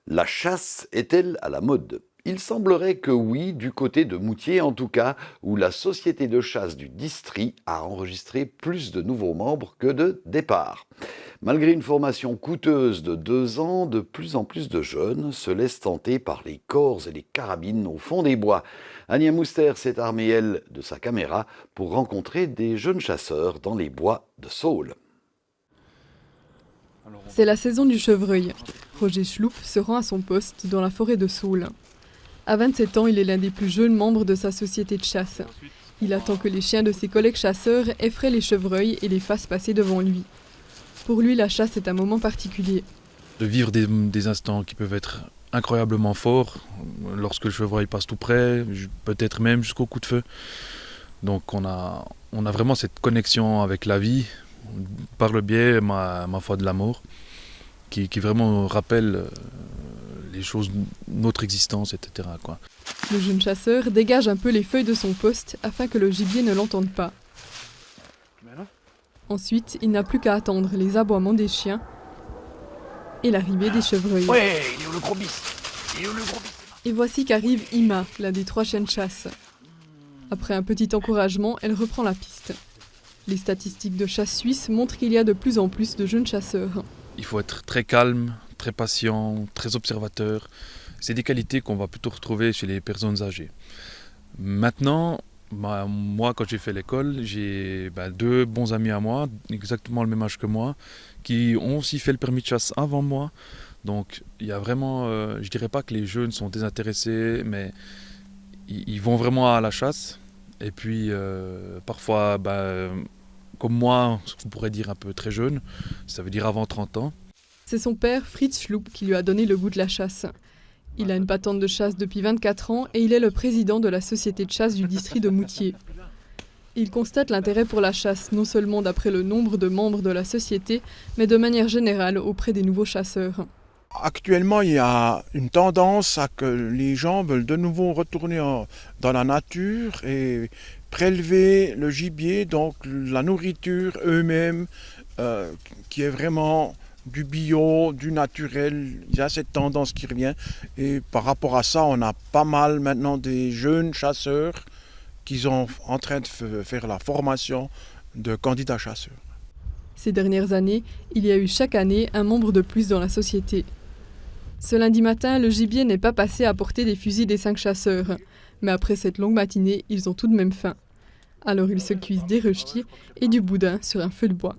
La chasse est-elle à la mode? Il semblerait que oui, du côté de Moutier en tout cas, où la société de chasse du Distri a enregistré plus de nouveaux membres que de départs. Malgré une formation coûteuse de 2 ans, de plus en plus de jeunes se laissent tenter par les cors et les carabines au fond des bois. Ania Mouster s'est armée, elle, de sa caméra pour rencontrer des jeunes chasseurs dans les bois de Saules. C'est la saison du chevreuil. Roger Schloup se rend à son poste dans la forêt de Saules. À 27 ans, il est l'un des plus jeunes membres de sa société de chasse. Il attend que les chiens de ses collègues chasseurs effraient les chevreuils et les fassent passer devant lui. Pour lui, la chasse est un moment particulier. De vivre des instants qui peuvent être incroyablement forts, lorsque le chevreuil passe tout près, peut-être même jusqu'au coup de feu. Donc on a vraiment cette connexion avec la vie, par le biais, ma foi, de l'amour, qui vraiment rappelle les choses, notre existence, etc., quoi. Le jeune chasseur dégage un peu les feuilles de son poste afin que le gibier ne l'entende pas. Ensuite, il n'a plus qu'à attendre les aboiements des chiens et l'arrivée des chevreuils. Ouais, il est où le gros bis? Et voici qu'arrive Ima, l'un des 3 chiens de chasse. Après un petit encouragement, elle reprend la piste. Les statistiques de chasse suisse montrent qu'il y a de plus en plus de jeunes chasseurs. Il faut être très calme, très patient, très observateur. C'est des qualités qu'on va plutôt retrouver chez les personnes âgées. Maintenant, moi, quand j'ai fait l'école, j'ai 2 bons amis à moi, exactement le même âge que moi, qui ont aussi fait le permis de chasse avant moi. Donc, il y a vraiment, je dirais pas que les jeunes sont désintéressés, mais ils vont vraiment à la chasse. Et puis, parfois, comme moi, on pourrait dire un peu très jeune, ça veut dire avant 30 ans. C'est son père, Fritz Schloup, qui lui a donné le goût de la chasse. Il a une patente de chasse depuis 24 ans et il est le président de la société de chasse du district de Moutier. Il constate l'intérêt pour la chasse, non seulement d'après le nombre de membres de la société, mais de manière générale auprès des nouveaux chasseurs. Actuellement, il y a une tendance à que les gens veulent de nouveau retourner dans la nature et prélever le gibier, donc la nourriture eux-mêmes, qui est vraiment du bio, du naturel. Il y a cette tendance qui revient. Et par rapport à ça, on a pas mal maintenant des jeunes chasseurs qui sont en train de faire la formation de candidats chasseurs. Ces dernières années, il y a eu chaque année un membre de plus dans la société. Ce lundi matin, le gibier n'est pas passé à portée des fusils des 5 chasseurs. Mais après cette longue matinée, ils ont tout de même faim. Alors ils se cuisent des rösti et du boudin sur un feu de bois.